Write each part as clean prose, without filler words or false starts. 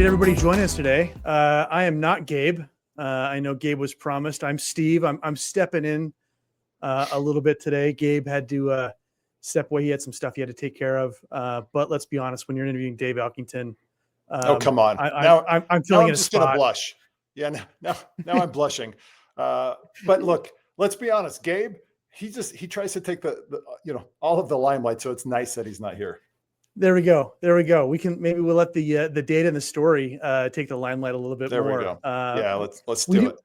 Appreciate everybody joining us today. I am not Gabe. I know Gabe was promised. I'm Steve. I'm stepping in a little bit today. Gabe had to step away. He had some stuff he had to take care of. But let's be honest, when you're interviewing Dave Elkington, oh, come on. I'm filling in a just spot. Gonna blush. Yeah, now I'm blushing. But look, let's be honest. Gabe, he tries to take the all of the limelight. So it's nice that he's not here. There we go. We'll let the data and the story take the limelight a little bit more. There we go. Yeah, let's do it.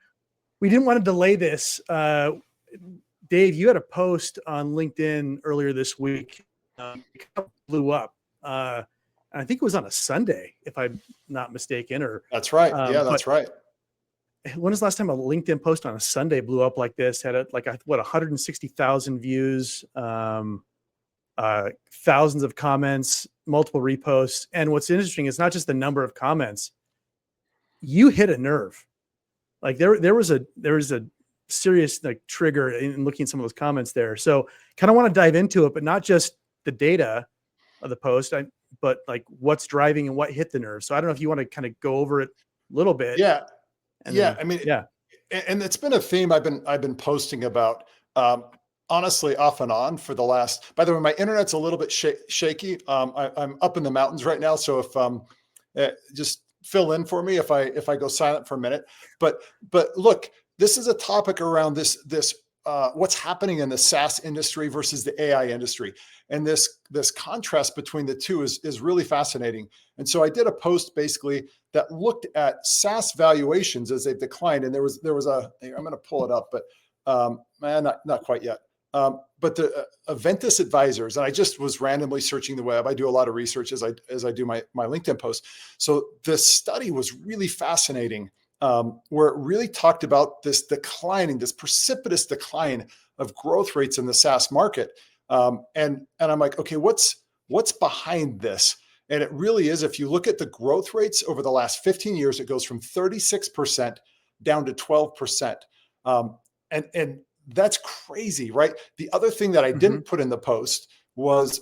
We didn't want to delay this. Dave, you had a post on LinkedIn earlier this week. It blew up. And I think it was on a Sunday, if I'm not mistaken. Or that's right. That's right. When was the last time a LinkedIn post on a Sunday blew up like this? Had 160,000 views, thousands of comments, multiple reposts. And what's interesting is not just the number of comments. You hit a nerve. Like there was a serious trigger in looking at some of those comments there. So kind of want to dive into it, but not just the data of the post, but like what's driving and what hit the nerve. So I don't know if you want to kind of go over it a little bit. Yeah. And it's been a theme I've been posting about, honestly, off and on for the last, by the way, my internet's a little bit shaky. I'm up in the mountains right now. So if just fill in for me if I go silent for a minute, but look, this is a topic around this what's happening in the SaaS industry versus the AI industry. And this contrast between the two is really fascinating. And so I did a post basically that looked at SaaS valuations as they've declined. And there was I'm going to pull it up, but not quite yet. But the Aventis Advisors, and I just was randomly searching the web. I do a lot of research as I do my LinkedIn posts. So this study was really fascinating, where it really talked about this precipitous decline of growth rates in the SaaS market. And I'm like, okay, what's behind this? And it really is, if you look at the growth rates over the last 15 years, it goes from 36% down to 12%. And that's crazy, right? The other thing that I didn't put in the post was,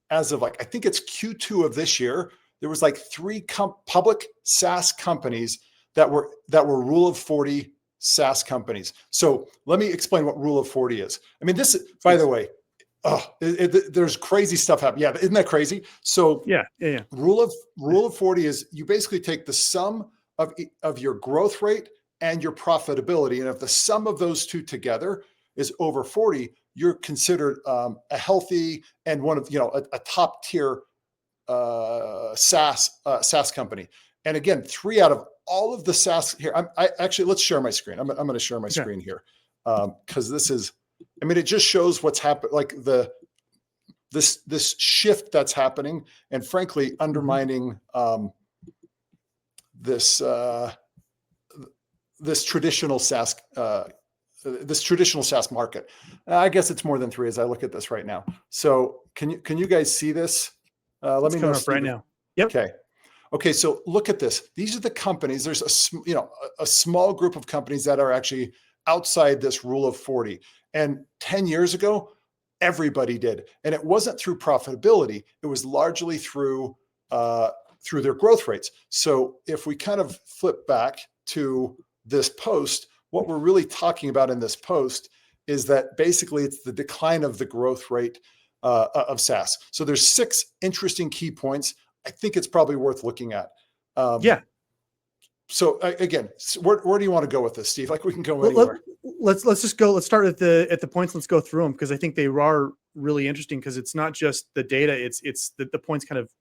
as of I think it's Q2 of this year, there was 3 public SaaS companies that were Rule of 40 SaaS companies. So let me explain what Rule of 40 is. I mean, this, by the way, there's crazy stuff happening. Yeah, isn't that crazy? So yeah. Rule of 40 is you basically take the sum of your growth rate and your profitability. And if the sum of those two together is over 40, you're considered a healthy and one of, a top tier SaaS company. And again, 3 out of all of the SaaS here, let's share my screen. I'm going to share my screen here. Cause this is, it just shows what's happened, like this shift that's happening and frankly, undermining this traditional SaaS, market. I guess it's more than 3 as I look at this right now. So can you guys see this? Let me know right now. Yep. Okay. So look at this. These are the companies. There's a small group of companies that are actually outside this Rule of 40. And 10 years ago, everybody did. And it wasn't through profitability. It was largely through their growth rates. So if we kind of flip back to this post, what we're really talking about in this post is that basically it's the decline of the growth rate of SaaS. So there's 6 interesting key points. I think it's probably worth looking at. So again, where do you want to go with this, Steve? We can go anywhere. Let's just go. Let's start at the points. Let's go through them because I think they are really interesting because it's not just the data. It's the points kind of,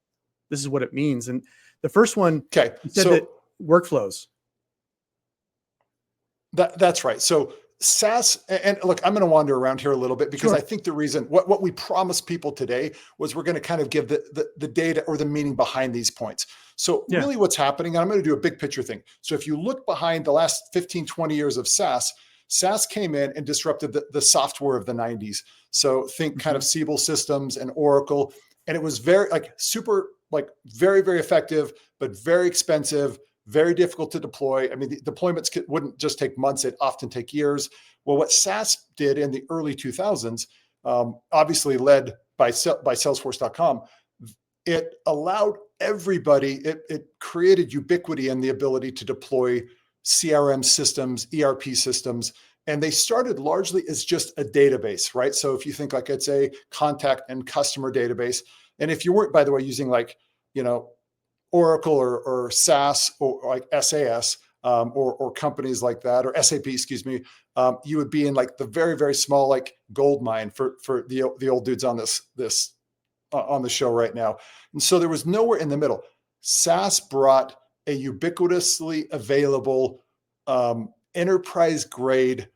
this is what it means. And the first one, okay, said that workflows. That's right. So SaaS, and look, I'm going to wander around here a little bit because I think the reason what we promised people today was we're going to kind of give the data or the meaning behind these points. So really what's happening, and I'm going to do a big picture thing. So if you look behind the last 15, 20 years of SaaS came in and disrupted the software of the 90s. So think kind of Siebel Systems and Oracle. And it was very very, very effective, but very expensive, very difficult to deploy. I mean, the deployments wouldn't just take months, it often take years. Well, what SaaS did in the early 2000s, obviously led by Salesforce.com, it allowed everybody, it created ubiquity and the ability to deploy CRM systems, ERP systems. And they started largely as just a database, right? So if you think like it's a contact and customer database, and if you weren't, by the way, using like, Oracle or SaaS or like SAS, or companies like that, or SAP, excuse me, you would be in like the very, very small, like gold mine for the old dudes on this on the show right now. And so there was nowhere in the middle. SaaS brought a ubiquitously available, enterprise grade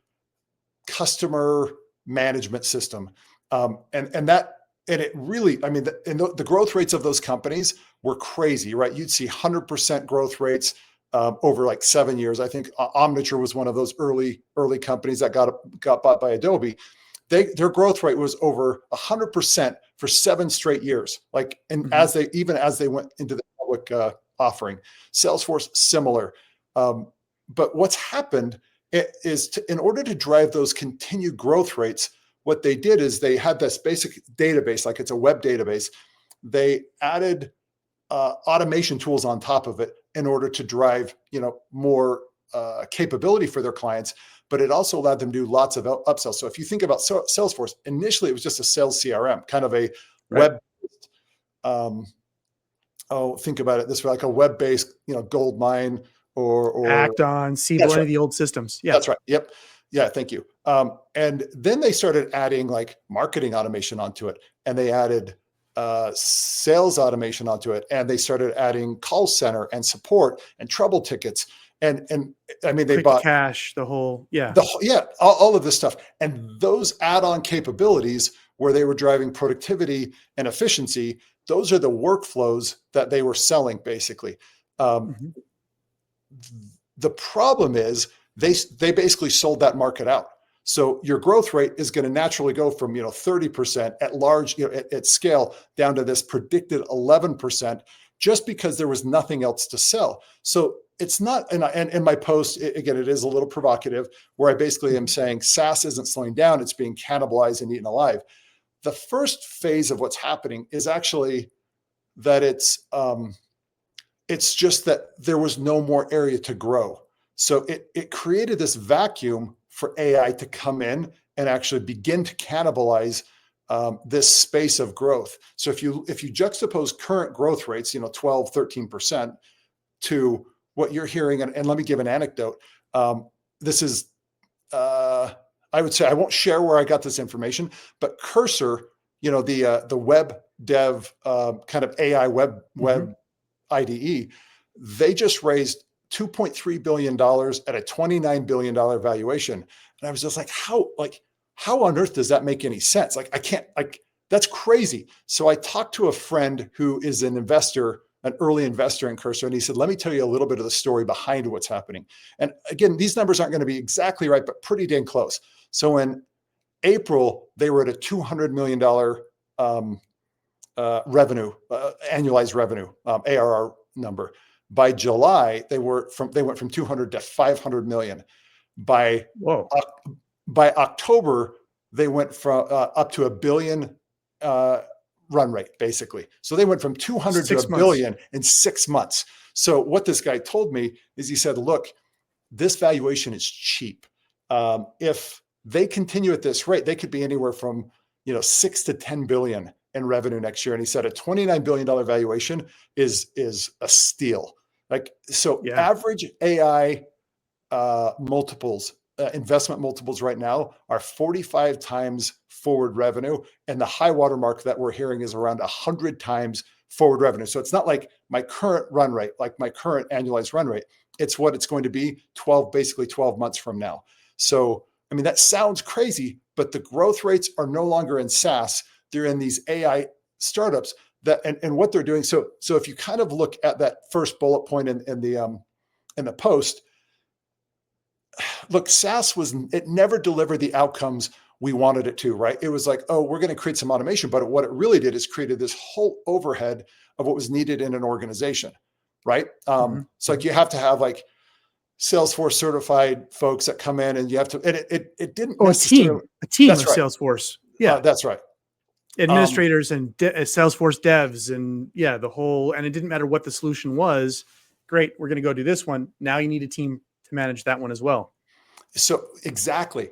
customer management system. And it really, I mean, the growth rates of those companies were crazy, right? You'd see 100% growth rates over like 7 years. I think Omniture was one of those early companies that got bought by Adobe. Their growth rate was over 100% for 7 straight years. Like, and as they went into the public offering, Salesforce similar. But what's happened is in order to drive those continued growth rates, what they did is they had this basic database, like it's a web database. They added automation tools on top of it in order to drive, more capability for their clients. But it also allowed them to do lots of upsells. So if you think about Salesforce, initially it was just a sales CRM, kind of a web. Think about it this way, like a web-based, gold mine or Act on, Siebel, any of the old systems. Yeah, that's right. Yep. Yeah, thank you. And then they started adding like marketing automation onto it, and they added sales automation onto it, and they started adding call center and support and trouble tickets. And I mean, they bought cash, all of this stuff. And those add-on capabilities where they were driving productivity and efficiency, those are the workflows that they were selling basically. The problem is they basically sold that market out. So your growth rate is going to naturally go from 30% at large, at scale, down to this predicted 11%, just because there was nothing else to sell. So it's not, and in my post, again, it is a little provocative, where I basically am saying SaaS isn't slowing down, it's being cannibalized and eaten alive. The first phase of what's happening is actually that it's just that there was no more area to grow. So it created this vacuum for AI to come in and actually begin to cannibalize this space of growth. So if you juxtapose current growth rates, 12, 13%, to what you're hearing, and let me give an anecdote. This is, I would say, I won't share where I got this information, but Cursor, the web dev kind of AI web IDE, they just raised $2.3 billion at a $29 billion valuation. And I was just like, how on earth does that make any sense? Like, I can't, that's crazy. So I talked to a friend who is an early investor in Cursor. And he said, let me tell you a little bit of the story behind what's happening. And again, these numbers aren't going to be exactly right, but pretty dang close. So in April, they were at a $200 million revenue, annualized revenue, ARR number. By July, they went from 200 to 500 million. By October, they went from up to $1 billion run rate, basically. So they went from 200 to $1 billion in 6 months. So what this guy told me is, he said, look, this valuation is cheap. If they continue at this rate, they could be anywhere from 6 to 10 billion in revenue next year. And he said a $29 billion valuation is a steal. Average AI multiples, investment multiples right now are 45 times forward revenue. And the high watermark that we're hearing is around 100 times forward revenue. So it's not like my current run rate, like my current annualized run rate. It's what it's going to be basically 12 months from now. So, I mean, that sounds crazy, but the growth rates are no longer in SaaS. They're in these AI startups and what they're doing. So if you kind of look at that first bullet point in the post, look, SaaS it never delivered the outcomes we wanted it to, right? It was like, oh, we're going to create some automation, but what it really did is created this whole overhead of what was needed in an organization, right? So like you have to have like Salesforce certified folks that come in, and you have to, and it didn't necessarily, a team of Salesforce. Yeah, that's right. Administrators and Salesforce devs and the whole, and it didn't matter what the solution was. Great, we're going to go do this one. Now you need a team to manage that one as well. So exactly.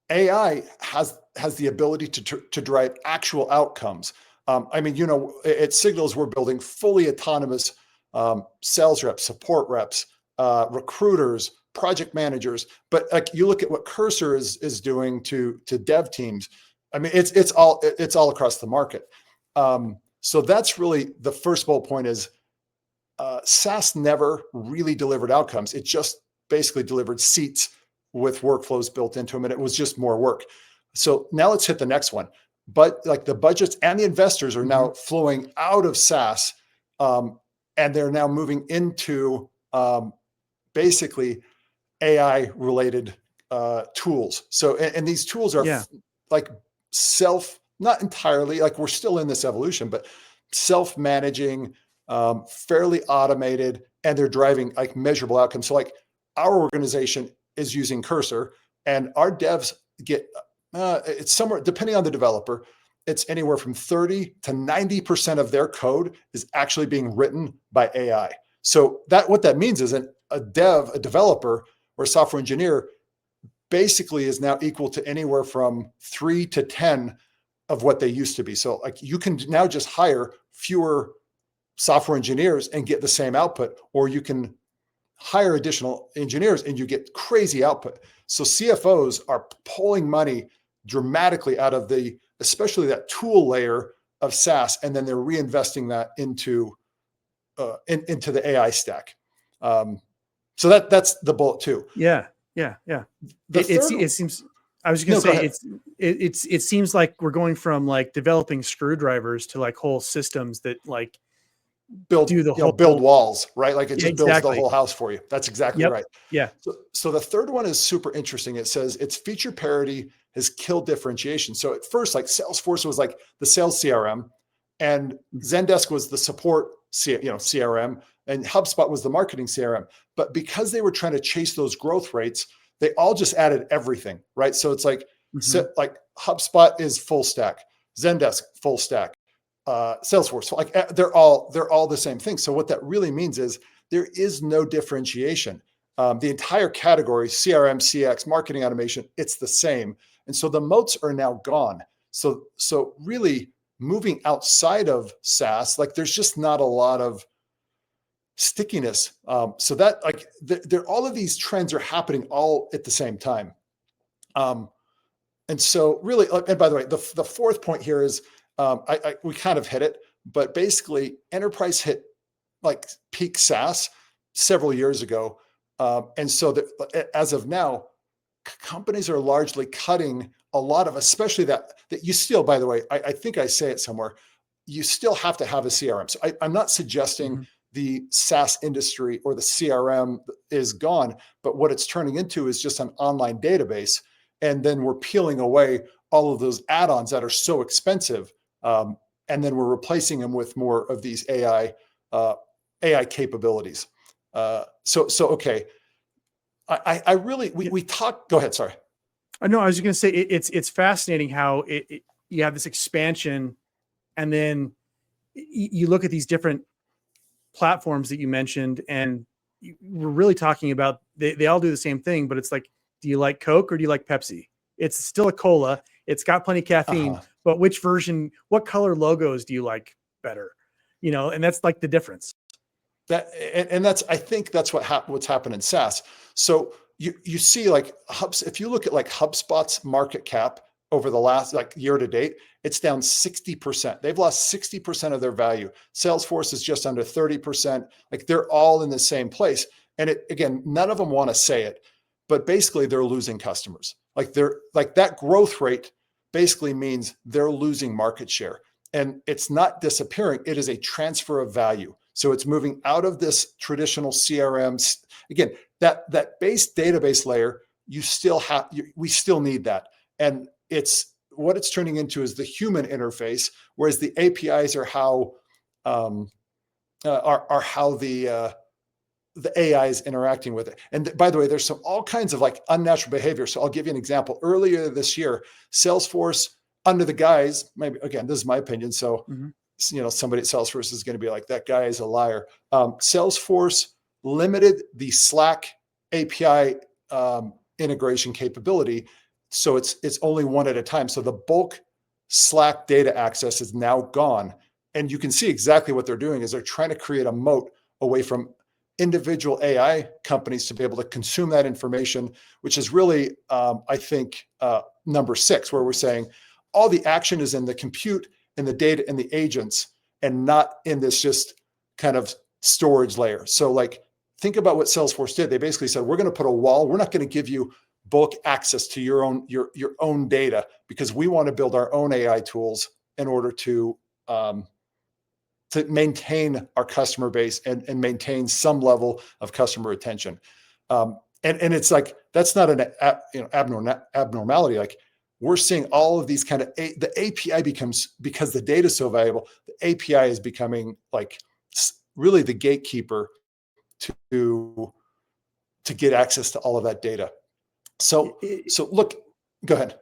AI has the ability to drive actual outcomes. I mean, at Signals, we're building fully autonomous sales reps, support reps, recruiters, project managers. But like you look at what Cursor is doing to dev teams. I mean, it's all across the market. So that's really the first bullet point is SaaS never really delivered outcomes. It just basically delivered seats with workflows built into them, and it was just more work. So now let's hit the next one. But like the budgets and the investors are now flowing out of SaaS, and they're now moving into basically AI-related tools. So, and these tools are like not entirely, like we're still in this evolution, but self-managing, fairly automated, and they're driving like measurable outcomes. So like our organization is using Cursor, and our devs get it's somewhere, depending on the developer, it's anywhere from 30 to 90% of their code is actually being written by AI. So what that means is a developer or a software engineer basically is now equal to anywhere from 3 to 10 of what they used to be. So like you can now just hire fewer software engineers and get the same output, or you can hire additional engineers and you get crazy output. So CFOs are pulling money dramatically out of especially that tool layer of SaaS, and then they're reinvesting that into the AI stack. So that's the bullet too. Yeah. It seems. I was going to say it seems like we're going from like developing screwdrivers to like whole systems that like build walls, right? Like it just builds the whole house for you. That's exactly right. Yeah. So the third one is super interesting. It says its feature parity has killed differentiation. So at first, like Salesforce was like the sales CRM, and Zendesk was the support CRM, and HubSpot was the marketing CRM. But because they were trying to chase those growth rates, they all just added everything, right? So it's like like HubSpot is full stack, Zendesk full stack, Salesforce, like they're all the same thing. So what that really means is there is no differentiation. The entire category, CRM, CX, marketing automation, it's the same. And so the moats are now gone. So really moving outside of SaaS, like there's just not a lot of stickiness. So that like all of these trends are happening all at the same time. And so really, and by the way, the fourth point here is, we kind of hit it, but basically enterprise hit like peak SaaS several years ago. And so as of now, companies are largely cutting a lot of, especially that you still, by the way, I think I say it somewhere, you still have to have a CRM. So I'm not suggesting the SaaS industry or the CRM is gone, but what it's turning into is just an online database. And then we're peeling away all of those add-ons that are so expensive. And then we're replacing them with more of these AI capabilities. Okay. I really, we talk, go ahead. Sorry. No, I was going to say it's fascinating how you have this expansion, and then you look at these different platforms that you mentioned, and we're really talking about, they all do the same thing, but it's like, do you like Coke or do you like Pepsi? It's still a cola. It's got plenty of caffeine, but which version, what color logos do you like better? And that's like the difference. I think that's what's happened in SaaS. So you see like if you look at like HubSpot's market cap over the last like year to date, it's down 60%. They've lost 60% of their value. Salesforce is just under 30%. Like they're all in the same place. And again, none of them want to say it, but basically they're losing customers. Like that growth rate basically means they're losing market share, and it's not disappearing. It is a transfer of value. So it's moving out of this traditional CRM. Again, that base database layer, we still need that. And what it's turning into is the human interface, whereas the APIs are how the AI is interacting with it. And by the way, there's all kinds of like unnatural behavior. So I'll give you an example. Earlier this year, Salesforce under the guise, maybe, again, this is my opinion. So, somebody at Salesforce is going to be like, that guy is a liar. Salesforce limited the Slack API integration capability. So it's only one at a time. So the bulk Slack data access is now gone. And you can see exactly what they're doing is they're trying to create a moat away from individual AI companies to be able to consume that information, which is really, I think, number 6, where we're saying all the action is in the compute and the data and the agents and not in this just kind of storage layer. So like, think about what Salesforce did. They basically said, we're going to put a wall. We're not going to give you bulk access to your own data because we want to build our own AI tools in order to maintain our customer base and maintain some level of customer retention. And it's like, that's not an abnormality. Like, we're seeing all of these kind of, the API becomes, because the data is so valuable, the API is becoming like really the gatekeeper to get access to all of that data. So look, go ahead.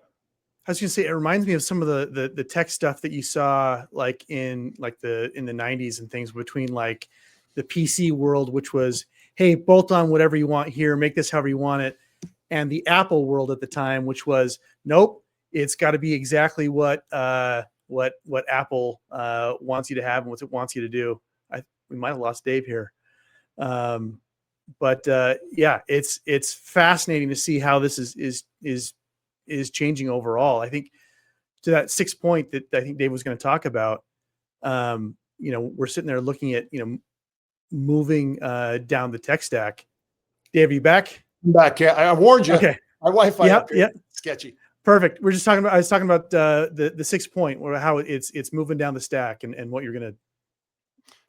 I was going to say, it reminds me of some of the tech stuff that you saw like in the 90s and things, between like the PC world, which was, hey, bolt on whatever you want here, make this however you want it. And the Apple world at the time, which was, nope, it's got to be exactly what Apple wants you to have and what it wants you to do. We might have lost Dave here. But yeah, it's fascinating to see how this is changing overall. I think to that 6th point that I think Dave was going to talk about, we're sitting there looking at, moving down the tech stack. Dave, are you back? I'm back. Yeah, I warned you. Okay. My Wi-Fi up here, sketchy. Perfect. I was talking about the 6th point, where how it's moving down the stack and what you're going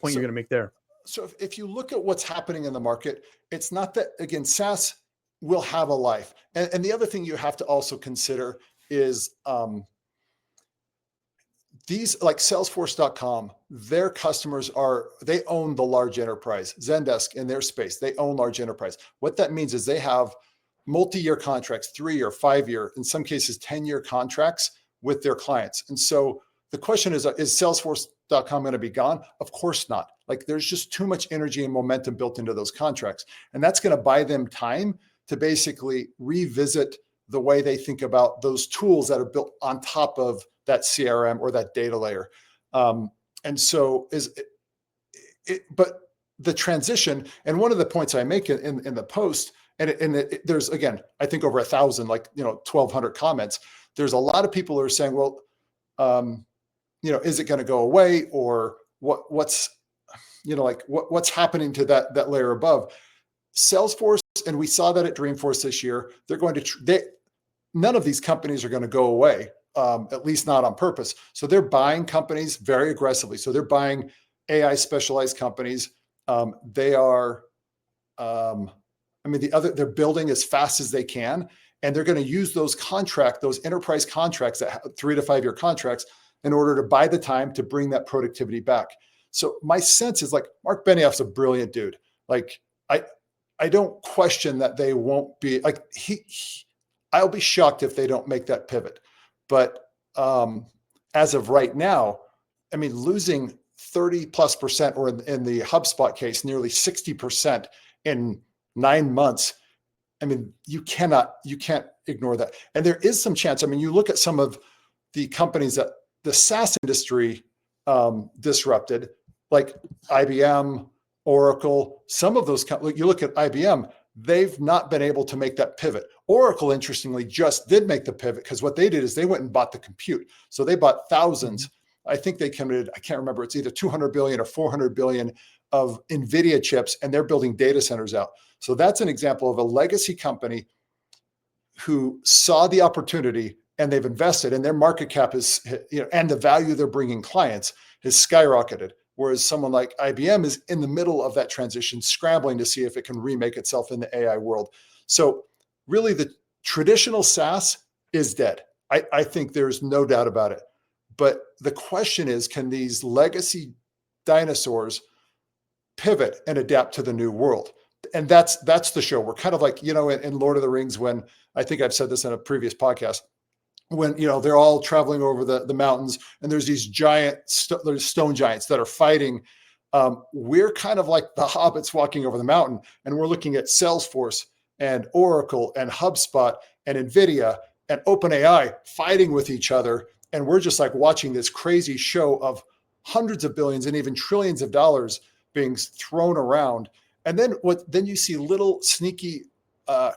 to make there. So if you look at what's happening in the market, it's not that, again, SaaS will have a life. And the other thing you have to also consider is these, like Salesforce.com, their customers they own the large enterprise. Zendesk in their space, they own large enterprise. What that means is they have multi-year contracts, 3-year, 5-year, in some cases 10-year contracts with their clients. And so the question is Salesforce.com going to be gone? Of course not. Like, there's just too much energy and momentum built into those contracts. And that's going to buy them time to basically revisit the way they think about those tools that are built on top of that CRM or that data layer. And so but the transition, and one of the points I make in the post, there's, again, I think over 1,000, 1,200 comments. There's a lot of people who are saying, well, is it going to go away, or what's happening to that layer above? Salesforce, and we saw that at Dreamforce this year, they're going to, none of these companies are going to go away, at least not on purpose. So they're buying companies very aggressively. So they're buying AI specialized companies. They are, they're building as fast as they can, and they're going to use those enterprise contracts, that 3 to 5 year contracts, in order to buy the time to bring that productivity back. So my sense is, like, Mark Benioff's a brilliant dude. Like, I don't question that they won't be, like, I'll be shocked if they don't make that pivot. But as of right now, losing 30+%, or in the HubSpot case, nearly 60% in 9 months. You can't ignore that. And there is some chance. You look at some of the companies that the SaaS industry disrupted, like IBM, Oracle, some of those, you look at IBM, they've not been able to make that pivot. Oracle, interestingly, just did make the pivot, because what they did is they went and bought the compute. So they bought thousands. I think they committed, I can't remember, it's either 200 billion or 400 billion of NVIDIA chips, and they're building data centers out. So that's an example of a legacy company who saw the opportunity, and they've invested, and their market cap is, and the value they're bringing clients has skyrocketed. Whereas someone like IBM is in the middle of that transition, scrambling to see if it can remake itself in the AI world. So really, the traditional SaaS is dead. I think there's no doubt about it. But the question is, can these legacy dinosaurs pivot and adapt to the new world? And that's the show. We're kind of like, in Lord of the Rings, when, I think I've said this in a previous podcast, when, they're all traveling over the mountains and there's these giant there's stone giants that are fighting. We're kind of like the hobbits walking over the mountain, and we're looking at Salesforce and Oracle and HubSpot and NVIDIA and OpenAI fighting with each other. And we're just like watching this crazy show of hundreds of billions and even trillions of dollars being thrown around. And then you see little sneaky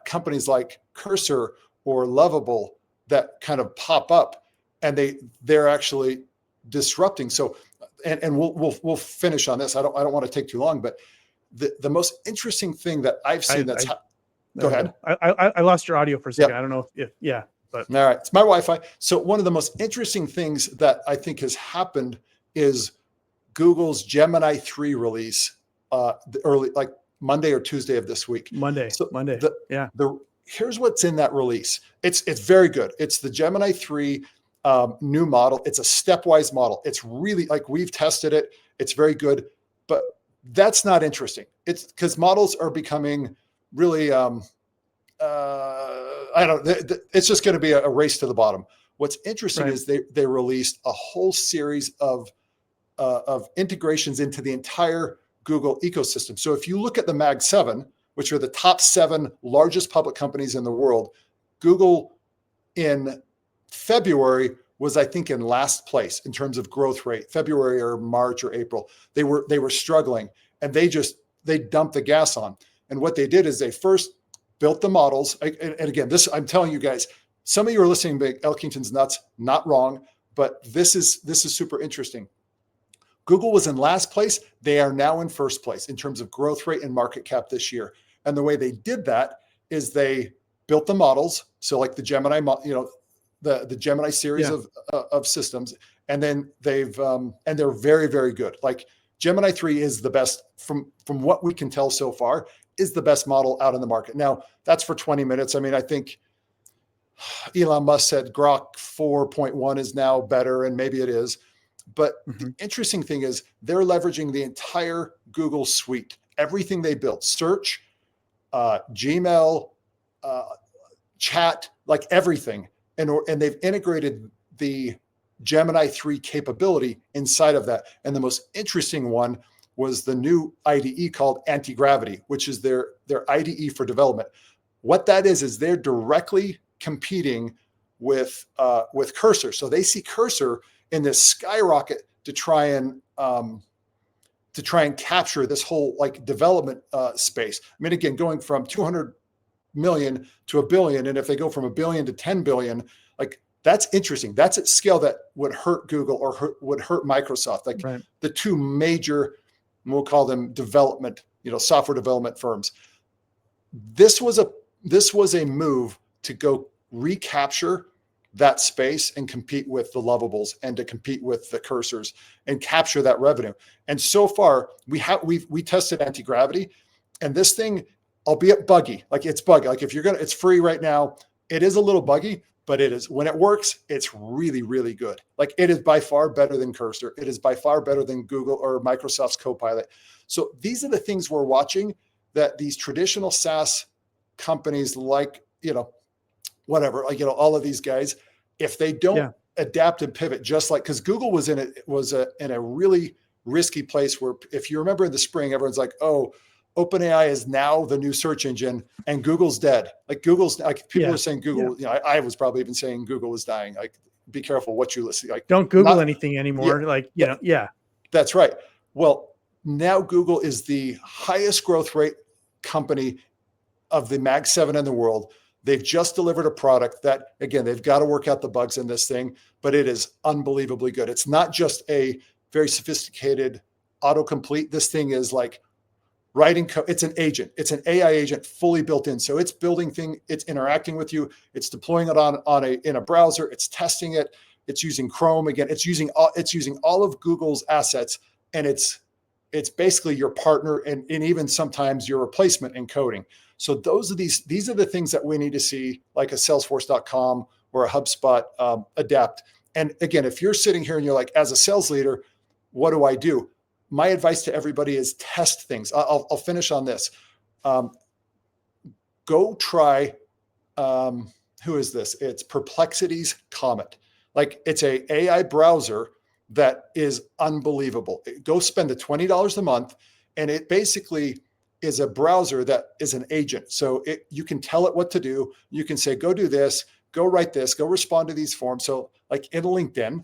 companies like Cursor or Lovable that kind of pop up, and they're actually disrupting. So, and we'll finish on this. I don't want to take too long, but the most interesting thing that I've seen go ahead. I lost your audio for a second. Yep. I don't know if but all right, it's my Wi-Fi. So one of the most interesting things that I think has happened is Google's Gemini 3 release, early, like Monday or Tuesday of this week. Monday. Here's what's in that release. It's very good. It's the Gemini 3 new model. It's a stepwise model. It's really, like, we've tested it. It's very good, but that's not interesting. It's because models are becoming really, it's just going to be a race to the bottom. What's interesting is they released a whole series of integrations into the entire Google ecosystem. So if you look at the Mag 7, which are the top 7 largest public companies in the world, Google in February was, I think, in last place in terms of growth rate. February or March or April, they were struggling, and they dumped the gas on. And what they did is they first built the models. And again, this, I'm telling you guys, some of you are listening, but Elkington's nuts, not wrong, but this is super interesting. Google was in last place. They are now in first place in terms of growth rate and market cap this year. And the way they did that is they built the models. So like the Gemini, the Gemini series of systems. And then and they're very, very good. Like Gemini 3 is the best from what we can tell so far, is the best model out in the market. Now that's for 20 minutes. I mean, I think Elon Musk said Grok 4.1 is now better, and maybe it is. But the interesting thing is they're leveraging the entire Google suite, everything they built, search, Gmail, chat, like everything. And they've integrated the Gemini 3 capability inside of that. And the most interesting one was the new IDE called Anti-Gravity, which is their IDE for development. What that is they're directly competing with Cursor. So they see Cursor in this skyrocket to try and capture this whole like development space. I mean, again, going from 200 million to $1 billion, and if they go from $1 billion to 10 billion, like that's interesting. That's at scale that would hurt Google or would hurt Microsoft, like the two major, we'll call them development, software development firms. This was a move to go recapture that space and compete with the Lovables and to compete with the Cursors and capture that revenue. And so far we tested Anti-Gravity, and this thing, albeit buggy, like it's buggy. Like it's free right now. It is a little buggy, but it is, when it works, it's really, really good. Like it is by far better than Cursor. It is by far better than Google or Microsoft's Copilot. So these are the things we're watching, that these traditional SaaS companies like, whatever, like, all of these guys, if they don't adapt and pivot, just like, because Google was in a really risky place where, if you remember in the spring, everyone's like, oh, OpenAI is now the new search engine and Google's dead. Like Google's, like people are saying Google, I was probably even saying Google is dying. Like, be careful what you listen. Like, don't Google anything anymore. That's right. Well, now Google is the highest growth rate company of the Mag 7 in the world. They've just delivered a product that, again, they've got to work out the bugs in this thing, but it is unbelievably good. It's not just a very sophisticated autocomplete. This thing is like writing code. It's an agent. It's an AI agent fully built in. So it's building things. It's interacting with you. It's deploying it in a browser. It's testing it. It's using Chrome. Again, it's using all of Google's assets, and it's basically your partner and even sometimes your replacement in coding. So these are the things that we need to see, like a Salesforce.com or a HubSpot adapt. And again, if you're sitting here and you're like, as a sales leader, what do I do? My advice to everybody is test things. I'll finish on this. Go try who is this? It's Perplexity's Comet. Like, it's a AI browser that is unbelievable. Go spend the $20 a month, and it basically is a browser that is an agent. So you can tell it what to do. You can say, go do this, go write this, go respond to these forms. So like in LinkedIn,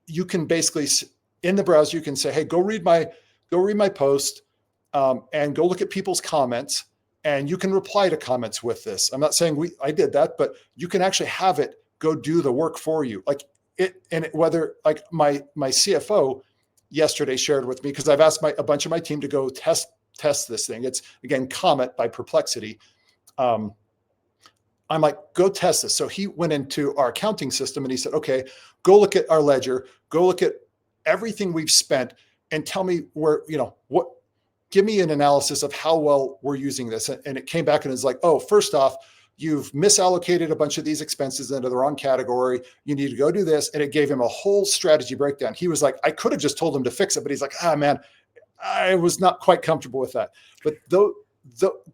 you can basically, in the browser, you can say, hey, go read my post, and go look at people's comments, and you can reply to comments with this. I'm not saying I did that, but you can actually have it go do the work for you. Like whether like my CFO yesterday shared with me, because I've asked a bunch of my team to go test this thing. It's, again, Comet by Perplexity. I'm like, go test this. So he went into our accounting system and he said, okay, go look at our ledger, go look at everything we've spent, and tell me give me an analysis of how well we're using this. And it came back and it's like, oh, first off, you've misallocated a bunch of these expenses into the wrong category. You need to go do this. And it gave him a whole strategy breakdown. He was like, I could have just told him to fix it, but he's like, man, I was not quite comfortable with that. But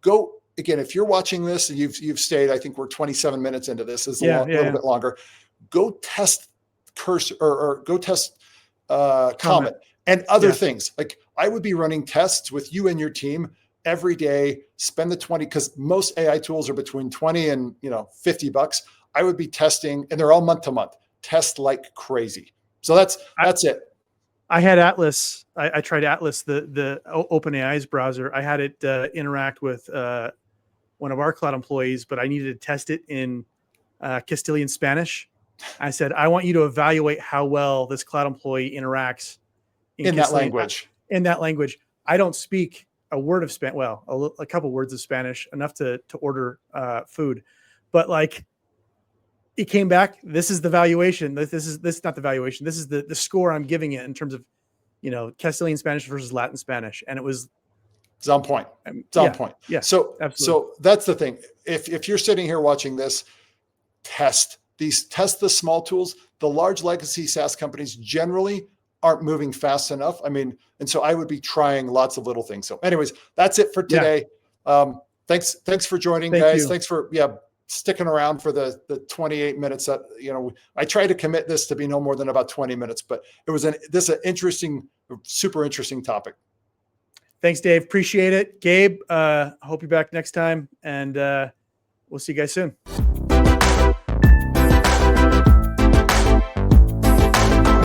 go again, if you're watching this and you've stayed, I think we're 27 minutes into this, is a little bit longer. Go test Cursor or go test Comet and other things. Like, I would be running tests with you and your team every day. Spend the 20, because most AI tools are between 20 and $50. I would be testing, and they're all month to month. Test like crazy. So that's it. I had Atlas. I tried Atlas, the OpenAI's browser. I had it interact with one of our cloud employees, but I needed to test it in Castilian Spanish. I said, I want you to evaluate how well this cloud employee interacts in that language. In that language. I don't speak a word of Spanish. Well, a couple words of Spanish, enough to order food. But like, it came back, this is the valuation. This is not the valuation. This is the score I'm giving it in terms of, Castilian Spanish versus Latin Spanish. And it's on point. It's on point. Yeah. So absolutely. So that's the thing. If you're sitting here watching this, test the small tools. The large legacy SaaS companies generally aren't moving fast enough. I mean, and so I would be trying lots of little things. So anyways, that's it for today. Thanks for joining, guys. Thanks for sticking around for the 28 minutes that, I try to commit this to be no more than about 20 minutes, but this is an interesting, super interesting topic. Thanks, Dave. Appreciate it. Gabe, hope you're back next time, and we'll see you guys soon.